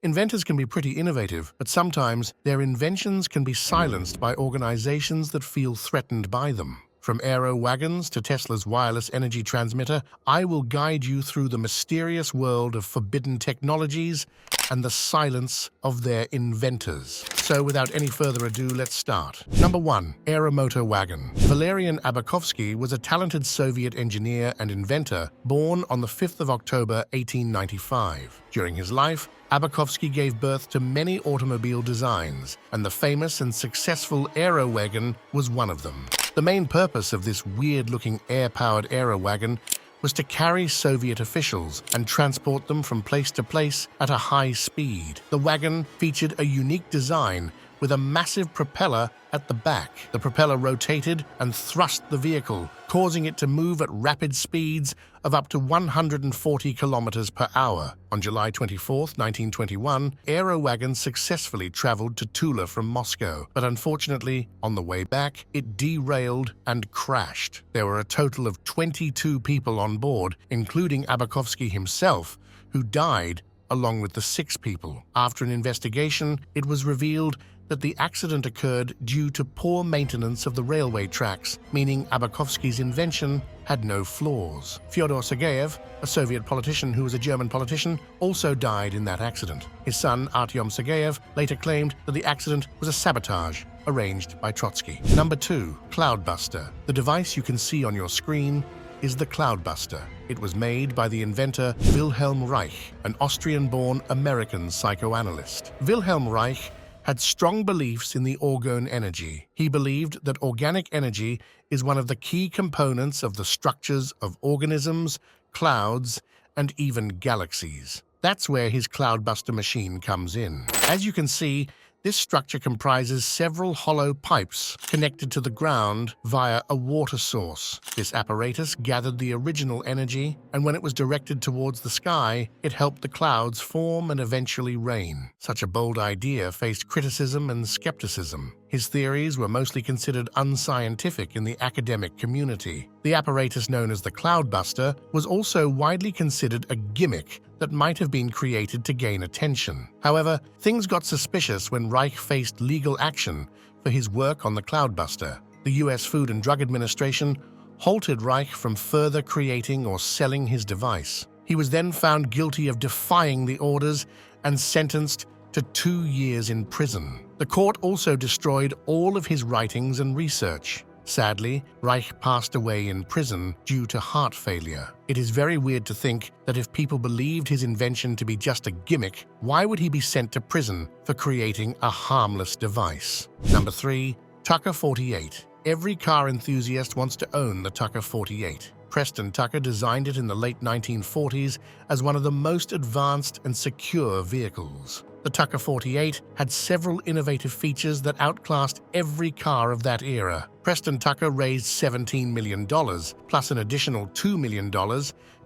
Inventors can be pretty innovative, but sometimes their inventions can be silenced by organizations that feel threatened by them. From Aerowagons to Tesla's wireless energy transmitter, I will guide you through the mysterious world of forbidden technologies and the silence of their inventors. So without any further ado, let's start. Number 1. AAM Motor Wagon. Valerian Abakovsky was a talented Soviet engineer and inventor born on the 5th of October 1895. During his life, Abakovsky gave birth to many automobile designs, and the famous and successful Aerowagon was one of them. The main purpose of this weird-looking air-powered Aerowagon was to carry Soviet officials and transport them from place to place at a high speed. The wagon featured a unique design with a massive propeller at the back. The propeller rotated and thrust the vehicle, causing it to move at rapid speeds of up to 140 kilometers per hour. On July 24, 1921, Aerowagon successfully traveled to Tula from Moscow, but unfortunately, on the way back, it derailed and crashed. There were a total of 22 people on board, including Abakovsky himself, who died along with the 6 people. After an investigation, it was revealed that the accident occurred due to poor maintenance of the railway tracks, meaning Abakovsky's invention had no flaws. Fyodor Sergeyev, a Soviet politician who was a German politician, also died in that accident. His son, Artyom Sergeyev, later claimed that the accident was a sabotage arranged by Trotsky. Number 2. Cloudbuster. The device you can see on your screen is the Cloudbuster. It was made by the inventor Wilhelm Reich, an Austrian-born American psychoanalyst. Wilhelm Reich had strong beliefs in the orgone energy. He believed that organic energy is one of the key components of the structures of organisms, clouds, and even galaxies. That's where his Cloudbuster machine comes in. As you can see, this structure comprises several hollow pipes connected to the ground via a water source. This apparatus gathered the original energy, and when it was directed towards the sky, it helped the clouds form and eventually rain. Such a bold idea faced criticism and skepticism. His theories were mostly considered unscientific in the academic community. The apparatus known as the Cloudbuster was also widely considered a gimmick that might have been created to gain attention. However, things got suspicious when Reich faced legal action for his work on the Cloudbuster. The US Food and Drug Administration halted Reich from further creating or selling his device. He was then found guilty of defying the orders and sentenced to 2 years in prison. The court also destroyed all of his writings and research. Sadly, Reich passed away in prison due to heart failure. It is very weird to think that if people believed his invention to be just a gimmick, why would he be sent to prison for creating a harmless device? Number 3. Tucker 48. Every car enthusiast wants to own the Tucker 48. Preston Tucker designed it in the late 1940s as one of the most advanced and secure vehicles. The Tucker 48 had several innovative features that outclassed every car of that era. Preston Tucker raised $17 million, plus an additional $2 million,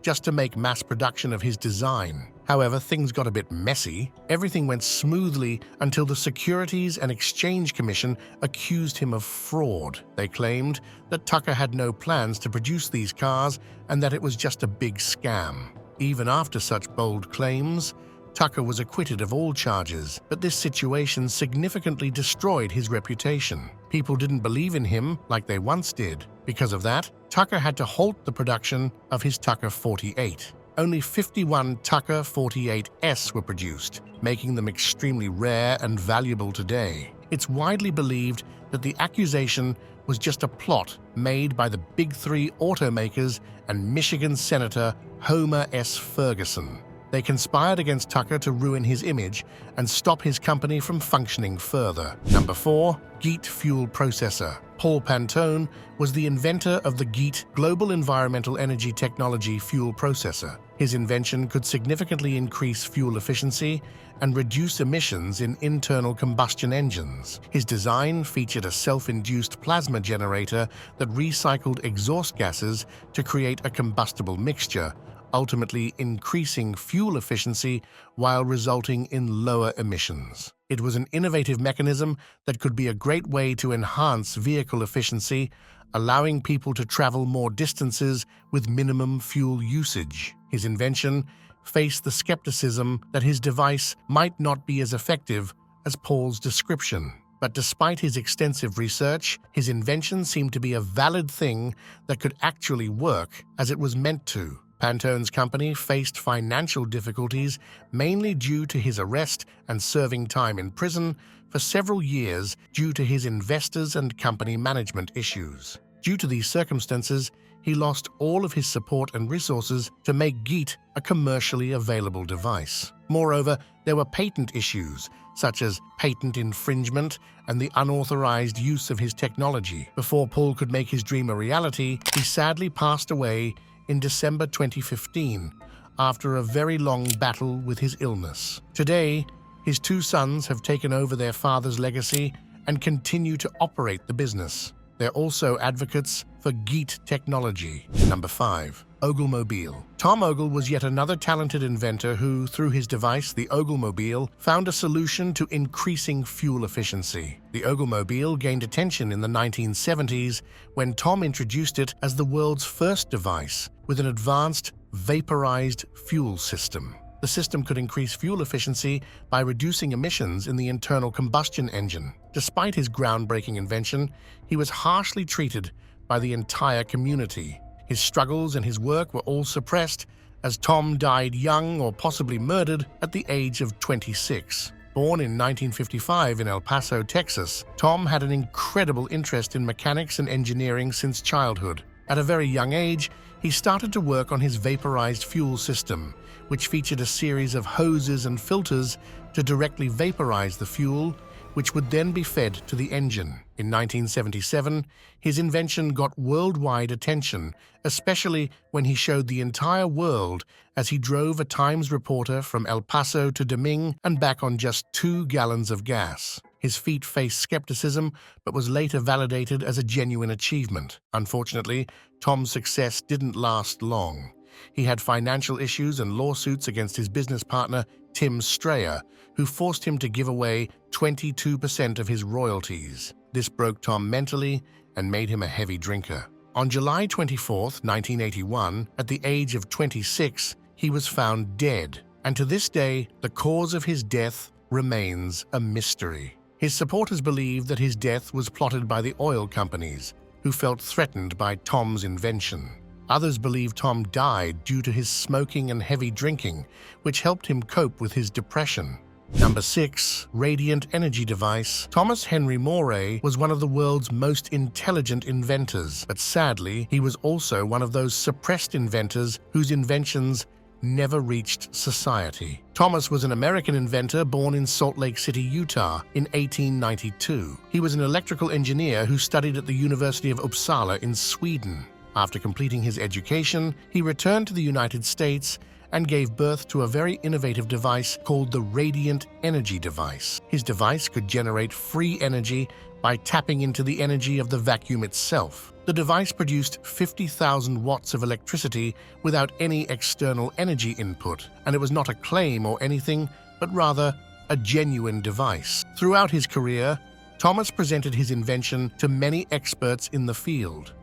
just to make mass production of his design. However, things got a bit messy. Everything went smoothly until the Securities and Exchange Commission accused him of fraud. They claimed that Tucker had no plans to produce these cars and that it was just a big scam. Even after such bold claims, Tucker was acquitted of all charges, but this situation significantly destroyed his reputation. People didn't believe in him like they once did. Because of that, Tucker had to halt the production of his Tucker 48. Only 51 Tucker 48S were produced, making them extremely rare and valuable today. It's widely believed that the accusation was just a plot made by the Big Three automakers and Michigan Senator Homer S. Ferguson. They conspired against Tucker to ruin his image and stop his company from functioning further. Number 4. GEET Fuel Processor. Paul Pantone was the inventor of the GEET Global Environmental Energy Technology Fuel Processor. His invention could significantly increase fuel efficiency and reduce emissions in internal combustion engines. His design featured a self-induced plasma generator that recycled exhaust gases to create a combustible mixture, ultimately increasing fuel efficiency while resulting in lower emissions. It was an innovative mechanism that could be a great way to enhance vehicle efficiency, allowing people to travel more distances with minimum fuel usage. His invention faced the skepticism that his device might not be as effective as Paul's description. But despite his extensive research, his invention seemed to be a valid thing that could actually work as it was meant to. Pantone's company faced financial difficulties mainly due to his arrest and serving time in prison for several years due to his investors and company management issues. Due to these circumstances, he lost all of his support and resources to make GEET a commercially available device. Moreover, there were patent issues, such as patent infringement and the unauthorized use of his technology. Before Paul could make his dream a reality, he sadly passed away in December 2015 after a very long battle with his illness. Today, his two sons have taken over their father's legacy and continue to operate the business. They're also advocates for GEET technology. Number 5. Ogal Mobile. Tom Ogal was yet another talented inventor who, through his device, the Ogal Mobile, found a solution to increasing fuel efficiency. The Ogal Mobile gained attention in the 1970s when Tom introduced it as the world's first device with an advanced vaporized fuel system. The system could increase fuel efficiency by reducing emissions in the internal combustion engine. Despite his groundbreaking invention, he was harshly treated by the entire community. His struggles and his work were all suppressed as Tom died young or possibly murdered at the age of 26. Born in 1955 in El Paso, Texas, Tom had an incredible interest in mechanics and engineering since childhood. At a very young age, he started to work on his vaporized fuel system, which featured a series of hoses and filters to directly vaporize the fuel, which would then be fed to the engine. In 1977, his invention got worldwide attention, especially when he showed the entire world as he drove a Times reporter from El Paso to Deming and back on just 2 gallons of gas. His feat faced skepticism, but was later validated as a genuine achievement. Unfortunately, Tom's success didn't last long. He had financial issues and lawsuits against his business partner, Tim Strayer, who forced him to give away 22% of his royalties. This broke Tom mentally and made him a heavy drinker. On July 24, 1981, at the age of 26, he was found dead, and to this day, the cause of his death remains a mystery. His supporters believe that his death was plotted by the oil companies, who felt threatened by Tom's invention. Others believe Tom died due to his smoking and heavy drinking, which helped him cope with his depression. Number 6. Radiant Energy Device. Thomas Henry Moray was one of the world's most intelligent inventors, but sadly, he was also one of those suppressed inventors whose inventions never reached society. Thomas was an American inventor born in Salt Lake City, Utah in 1892. He was an electrical engineer who studied at the University of Uppsala in Sweden. After completing his education, he returned to the United States and gave birth to a very innovative device called the Radiant Energy Device. His device could generate free energy by tapping into the energy of the vacuum itself. The device produced 50,000 watts of electricity without any external energy input, and it was not a claim or anything, but rather a genuine device. Throughout his career, Thomas presented his invention to many experts in the field,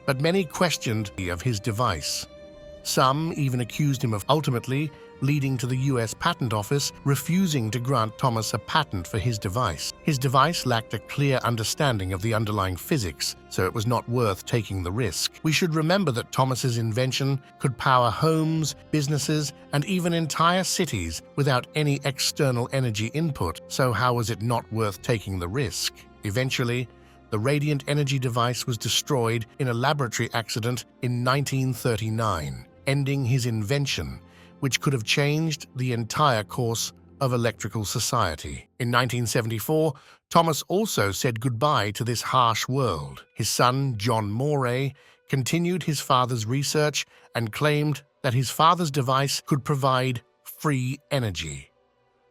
but many questioned of his device. Some even accused him of ultimately leading to the U.S. Patent Office refusing to grant Thomas a patent for his device. His device lacked a clear understanding of the underlying physics, so it was not worth taking the risk. We should remember that Thomas's invention could power homes, businesses, and even entire cities without any external energy input, so how was it not worth taking the risk? Eventually, the Radiant Energy Device was destroyed in a laboratory accident in 1939, ending his invention, which could have changed the entire course of electrical society. In 1974, Thomas also said goodbye to this harsh world. His son, John Moray, continued his father's research and claimed that his father's device could provide free energy.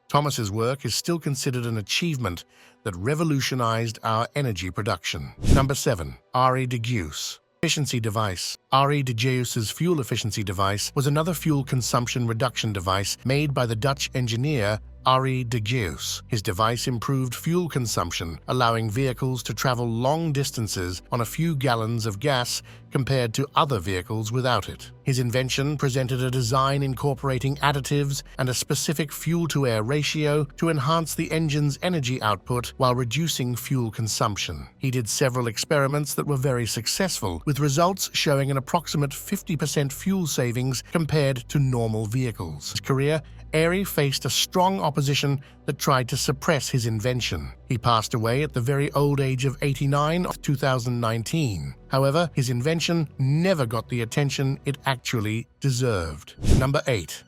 Thomas's work is still considered an achievement that revolutionized our energy production. Number 7. Aerowagons Deus. Efficiency device. Aerowagons Deus's fuel efficiency device was another fuel consumption reduction device made by the Dutch engineer Deus. His device improved fuel consumption, allowing vehicles to travel long distances on a few gallons of gas compared to other vehicles without it. His invention presented a design incorporating additives and a specific fuel-to-air ratio to enhance the engine's energy output while reducing fuel consumption. He did several experiments that were very successful, with results showing an approximate 50% fuel savings compared to normal vehicles. His career, Airy faced a strong opposition that tried to suppress his invention. He passed away at the very old age of 89 in 2019. However, his invention never got the attention it actually deserved. Number 8.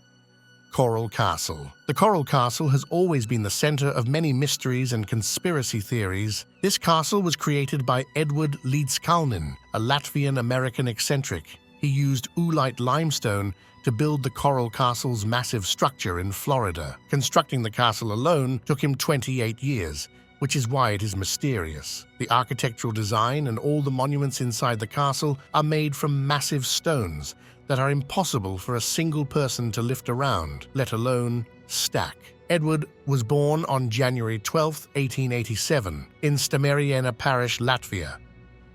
Coral Castle. The Coral Castle has always been the center of many mysteries and conspiracy theories. This castle was created by Edward Leedskalnin, a Latvian-American eccentric. He used oolite limestone to build the Coral Castle's massive structure in Florida. Constructing the castle alone took him 28 years, which is why it is mysterious. The architectural design and all the monuments inside the castle are made from massive stones that are impossible for a single person to lift around, let alone stack. Edward was born on January 12, 1887, in Stameriana Parish, Latvia.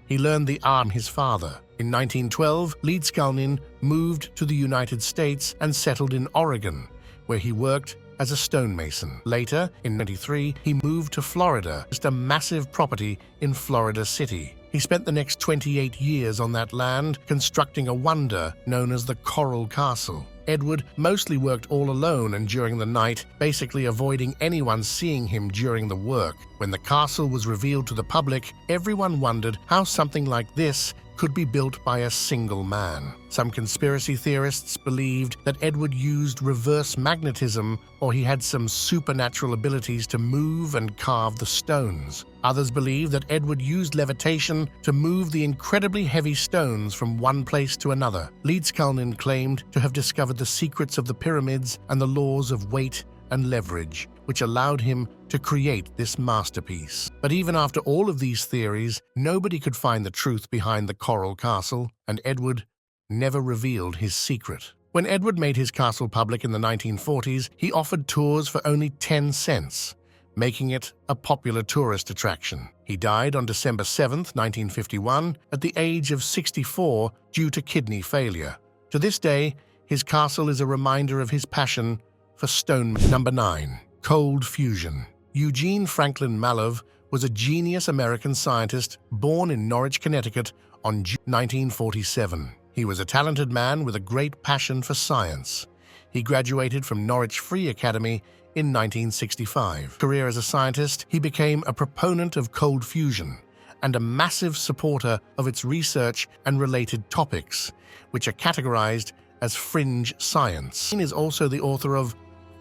He learned the art from his father. In 1912, Leedskalnin moved to the United States and settled in Oregon, where he worked as a stonemason. Later, in 1993, he moved to Florida, just a massive property in Florida City. He spent the next 28 years on that land, constructing a wonder known as the Coral Castle. Edward mostly worked all alone and during the night, basically avoiding anyone seeing him during the work. When the castle was revealed to the public, everyone wondered how something like this could be built by a single man. Some conspiracy theorists believed that Edward used reverse magnetism or he had some supernatural abilities to move and carve the stones. Others believe that Edward used levitation to move the incredibly heavy stones from one place to another. Leedskalnin claimed to have discovered the secrets of the pyramids and the laws of weight and leverage, which allowed him to create this masterpiece. But even after all of these theories, nobody could find the truth behind the Coral Castle, and Edward never revealed his secret. When Edward made his castle public in the 1940s, he offered tours for only 10 cents, making it a popular tourist attraction. He died on December 7, 1951, at the age of 64 due to kidney failure. To this day, his castle is a reminder of his passion for stone. Number 9. Cold fusion. Eugene Franklin Malov was a genius American scientist born in Norwich, Connecticut on June 1947. He was a talented man with a great passion for science. He graduated from Norwich Free Academy in 1965. Career as a scientist, he became a proponent of cold fusion and a massive supporter of its research and related topics, which are categorized as fringe science. He is also the author of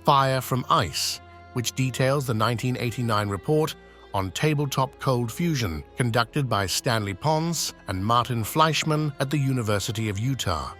Fire from Ice, which details the 1989 report on tabletop cold fusion conducted by Stanley Pons and Martin Fleischmann at the University of Utah.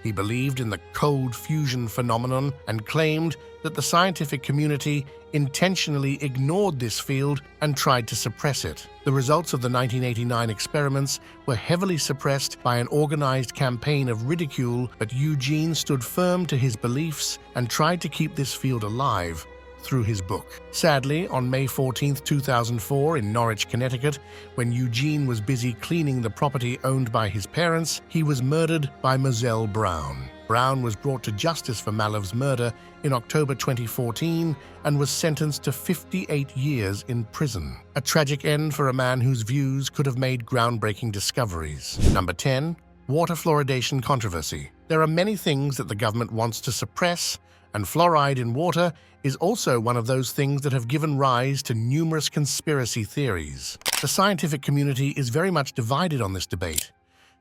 He believed in the cold fusion phenomenon and claimed that the scientific community intentionally ignored this field and tried to suppress it. The results of the 1989 experiments were heavily suppressed by an organized campaign of ridicule, but Eugene stood firm to his beliefs and tried to keep this field alive through his book. Sadly, on May 14, 2004, in Norwich, Connecticut, when Eugene was busy cleaning the property owned by his parents, he was murdered by Moselle Brown. Brown was brought to justice for Malov's murder in October 2014 and was sentenced to 58 years in prison. A tragic end for a man whose views could have made groundbreaking discoveries. Number 10. Water fluoridation controversy. There are many things that the government wants to suppress, and fluoride in water is also one of those things that have given rise to numerous conspiracy theories. The scientific community is very much divided on this debate.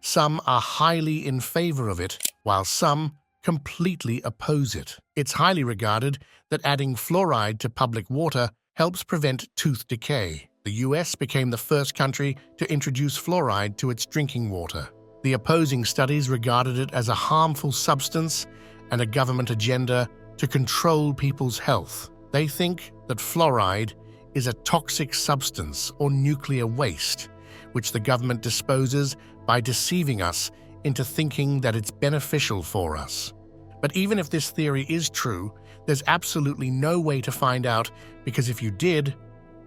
Some are highly in favor of it, while some completely oppose it. It's highly regarded that adding fluoride to public water helps prevent tooth decay. The US became the first country to introduce fluoride to its drinking water. The opposing studies regarded it as a harmful substance and a government agenda to control people's health. They think that fluoride is a toxic substance or nuclear waste, which the government disposes by deceiving us into thinking that it's beneficial for us. But even if this theory is true, There's absolutely no way to find out because if you did,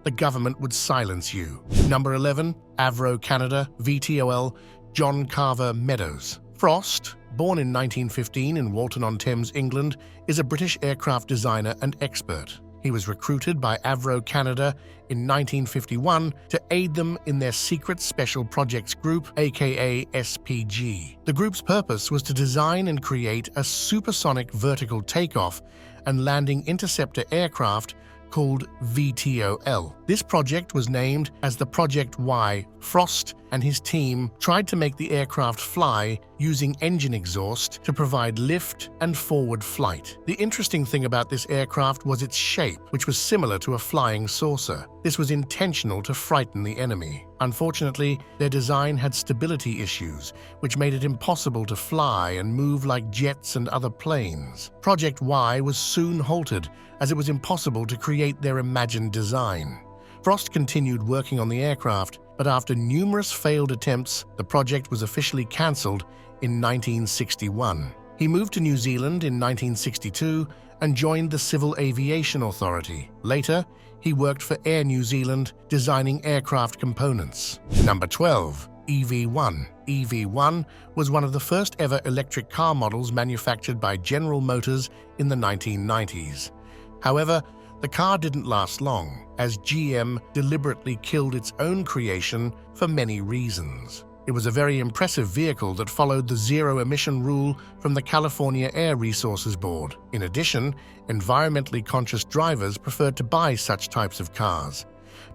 the government would silence you. Number 11, Avro Canada VTOL, John Carver Meadows. Frost, born in 1915 in Walton-on-Thames, England, is a British aircraft designer and expert. He was recruited by Avro Canada in 1951 to aid them in their Secret Special Projects Group, aka SPG. The group's purpose was to design and create a supersonic vertical takeoff and landing interceptor aircraft called VTOL. This project was named as the Project Y. Frost and his team tried to make the aircraft fly using engine exhaust to provide lift and forward flight. The interesting thing about this aircraft was its shape, which was similar to a flying saucer. This was intentional to frighten the enemy. Unfortunately, their design had stability issues, which made it impossible to fly and move like jets and other planes. Project Y was soon halted, as it was impossible to create their imagined design. Frost continued working on the aircraft, but after numerous failed attempts, the project was officially cancelled in 1961. He moved to New Zealand in 1962 and joined the Civil Aviation Authority. Later, he worked for Air New Zealand, designing aircraft components. Number 12. EV1. EV1 was one of the first ever electric car models manufactured by General Motors in the 1990s. However, the car didn't last long, as GM deliberately killed its own creation for many reasons. It was a very impressive vehicle that followed the zero-emission rule from the California Air Resources Board. In addition, environmentally conscious drivers preferred to buy such types of cars.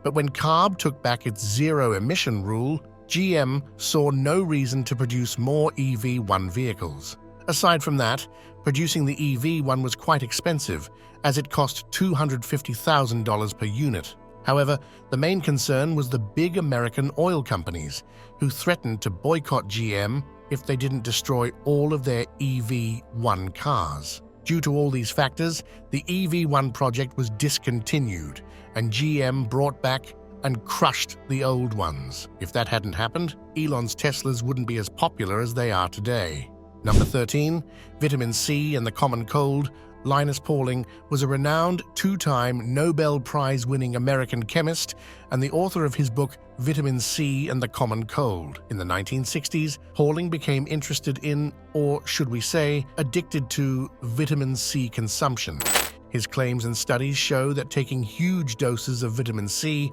But when CARB took back its zero-emission rule, GM saw no reason to produce more EV1 vehicles. Aside from that, producing the EV1 was quite expensive, as it cost $250,000 per unit. However, the main concern was the big American oil companies, who threatened to boycott GM if they didn't destroy all of their EV1 cars. Due to all these factors, the EV1 project was discontinued, and GM brought back and crushed the old ones. If that hadn't happened, Elon's Teslas wouldn't be as popular as they are today. Number 13, Vitamin C and the Common Cold. Linus Pauling was a renowned two-time Nobel Prize-winning American chemist and the author of his book Vitamin C and the Common Cold. In the 1960s, Pauling became interested in, or should we say, addicted to, vitamin C consumption. His claims and studies show that taking huge doses of vitamin C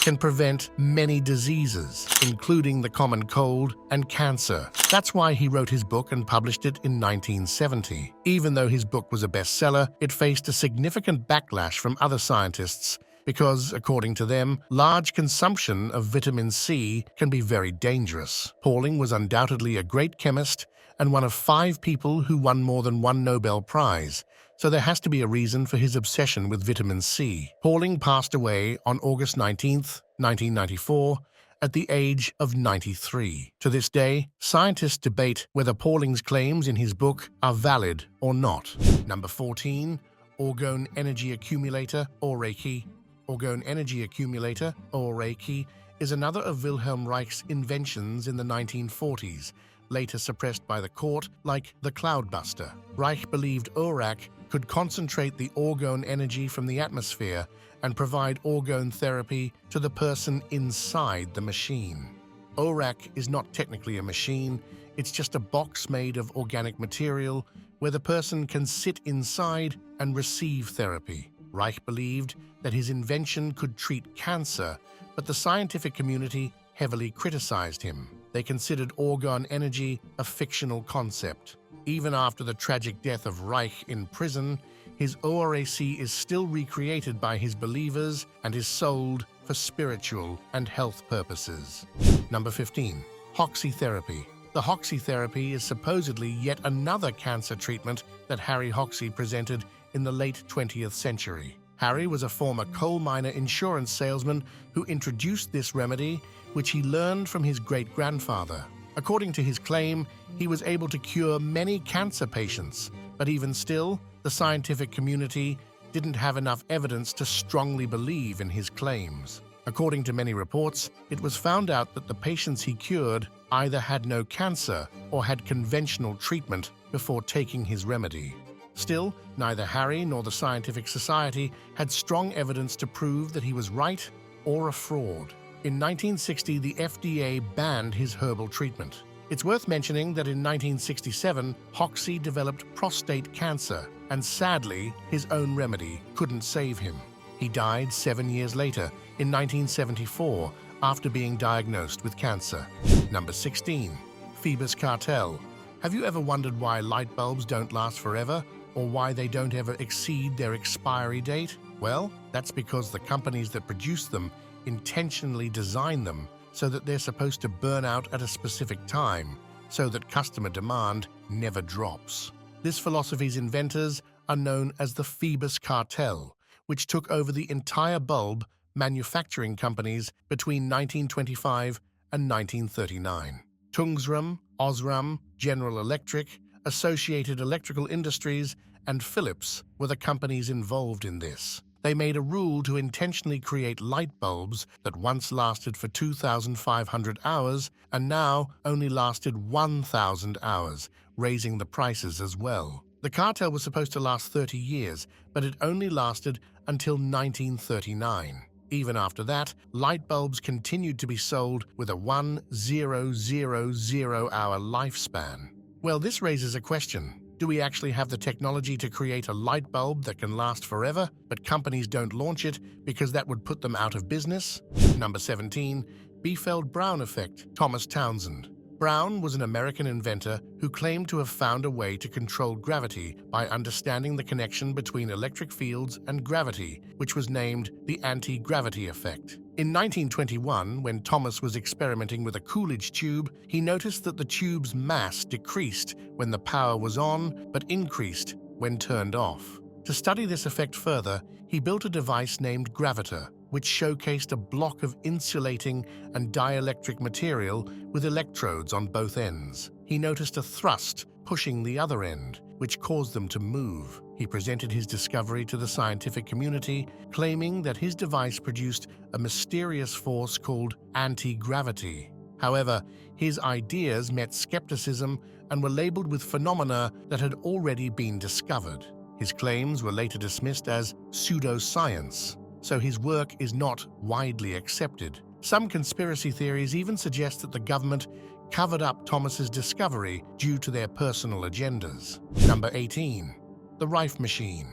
can prevent many diseases, including the common cold and cancer. That's why he wrote his book and published it in 1970. Even though his book was a bestseller, it faced a significant backlash from other scientists because, according to them, large consumption of vitamin C can be very dangerous. Pauling was undoubtedly a great chemist and one of 5 people who won more than 1 Nobel Prize, so there has to be a reason for his obsession with vitamin C. Pauling passed away on August 19, 1994, at the age of 93. To this day, scientists debate whether Pauling's claims in his book are valid or not. Number 14, Orgone Energy Accumulator, or Reiki. Orgone Energy Accumulator, or Reiki, is another of Wilhelm Reich's inventions in the 1940s, later suppressed by the court, like the Cloudbuster. Reich believed ORAC could concentrate the orgone energy from the atmosphere and provide orgone therapy to the person inside the machine. ORAC is not technically a machine, it's just a box made of organic material where the person can sit inside and receive therapy. Reich believed that his invention could treat cancer, but the scientific community heavily criticized him. They considered orgone energy a fictional concept. Even after the tragic death of Reich in prison, his ORAC is still recreated by his believers and is sold for spiritual and health purposes. Number 15. Hoxy Therapy. The Hoxy Therapy is supposedly yet another cancer treatment that Harry Hoxsey presented in the late 20th century. Harry was a former coal miner insurance salesman who introduced this remedy, which he learned from his great-grandfather. According to his claim, he was able to cure many cancer patients, but even still, the scientific community didn't have enough evidence to strongly believe in his claims. According to many reports, it was found out that the patients he cured either had no cancer or had conventional treatment before taking his remedy. Still, neither Harry nor the scientific society had strong evidence to prove that he was right or a fraud. In 1960, the FDA banned his herbal treatment. It's worth mentioning that in 1967, Hoxy developed prostate cancer, and sadly, his own remedy couldn't save him. He died 7 years later, in 1974, after being diagnosed with cancer. Number 16. Feus Cartel. Have you ever wondered why light bulbs don't last forever, or why they don't ever exceed their expiry date? Well, that's because the companies that produce them intentionally design them so that they're supposed to burn out at a specific time, so that customer demand never drops. This philosophy's inventors are known as the Feus Cartel, which took over the entire bulb manufacturing companies between 1925 and 1939. Tungsram, Osram, General Electric, Associated Electrical Industries, and Philips were the companies involved in this. They made a rule to intentionally create light bulbs that once lasted for 2,500 hours and now only lasted 1,000 hours, raising the prices as well. The cartel was supposed to last 30 years, but it only lasted until 1939. Even after that, light bulbs continued to be sold with a 1,000-hour lifespan. Well, this raises a question. Do we actually have the technology to create a light bulb that can last forever, but companies don't launch it because that would put them out of business? Number 17. Biefeld-Brown effect. Thomas Townsend. Brown was an American inventor who claimed to have found a way to control gravity by understanding the connection between electric fields and gravity, which was named the anti-gravity effect. In 1921, when Thomas was experimenting with a Coolidge tube, he noticed that the tube's mass decreased when the power was on, but increased when turned off. To study this effect further, he built a device named Graviter, which showcased a block of insulating and dielectric material with electrodes on both ends. He noticed a thrust pushing the other end, which caused them to move. He presented his discovery to the scientific community, claiming that his device produced a mysterious force called anti-gravity. However, his ideas met skepticism and were labeled with phenomena that had already been discovered. His claims were later dismissed as pseudoscience, so his work is not widely accepted. Some conspiracy theories even suggest that the government covered up Thomas's discovery due to their personal agendas. Number 18. The Rif Machine.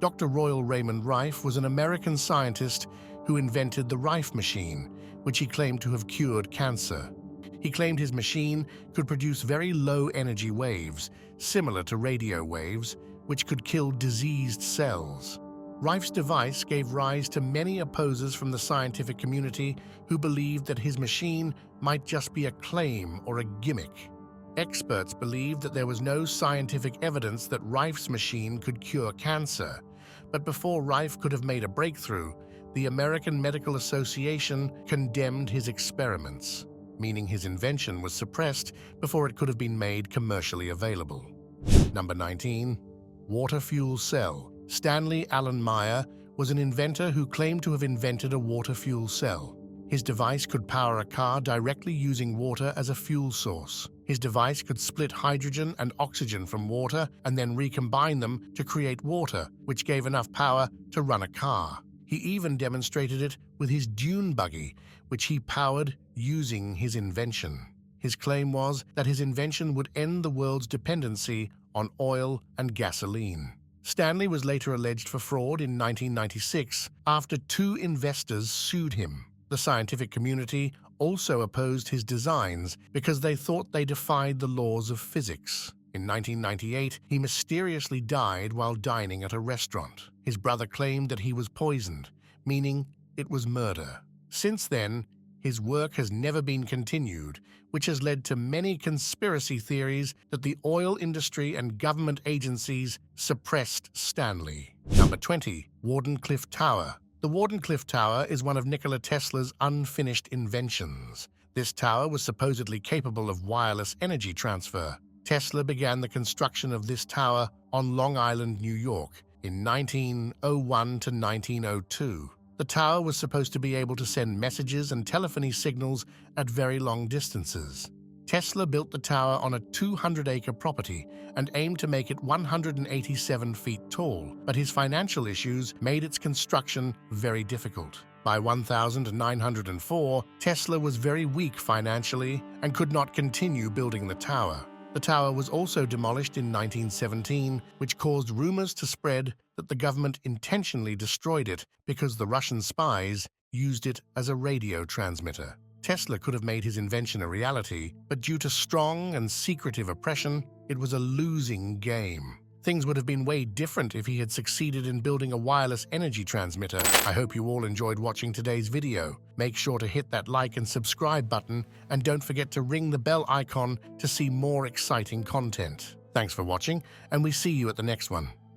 Dr. Royal Raymond Rif was an American scientist who invented the Rif Machine, which he claimed to have cured cancer. He claimed his machine could produce very low-energy waves, similar to radio waves, which could kill diseased cells. Rife's device gave rise to many opposers from the scientific community who believed that his machine might just be a claim or a gimmick. Experts believed that there was no scientific evidence that Rife's machine could cure cancer, but before Rife could have made a breakthrough, the American Medical Association condemned his experiments, meaning his invention was suppressed before it could have been made commercially available. Number 19. Water fuel cell. Stanley Allen Meyer was an inventor who claimed to have invented a water fuel cell. His device could power a car directly using water as a fuel source. His device could split hydrogen and oxygen from water and then recombine them to create water, which gave enough power to run a car. He even demonstrated it with his dune buggy, which he powered using his invention. His claim was that his invention would end the world's dependency on oil and gasoline. Stanley was later alleged for fraud in 1996 after 2 investors sued him. The scientific community also opposed his designs because they thought they defied the laws of physics. In 1998, he mysteriously died while dining at a restaurant. His brother claimed that he was poisoned, meaning it was murder. Since then, his work has never been continued, which has led to many conspiracy theories that the oil industry and government agencies suppressed Stanley. Number 20. Warden Cliff Tower. The Warden Cliff Tower is one of Nikola Tesla's unfinished inventions. This tower was supposedly capable of wireless energy transfer. Tesla began the construction of this tower on Long Island, New York, in 1901 to 1902. The tower was supposed to be able to send messages and telephony signals at very long distances. Tesla built the tower on a 200-acre property and aimed to make it 187 feet tall, but his financial issues made its construction very difficult. By 1904, Tesla was very weak financially and could not continue building the tower. The tower was also demolished in 1917, which caused rumors to spread that the government intentionally destroyed it because the Russian spies used it as a radio transmitter. Tesla could have made his invention a reality, but due to strong and secretive oppression, it was a losing game. Things would have been way different if he had succeeded in building a wireless energy transmitter. I hope you all enjoyed watching today's video. Make sure to hit that like and subscribe button, and don't forget to ring the bell icon to see more exciting content. Thanks for watching, and we see you at the next one.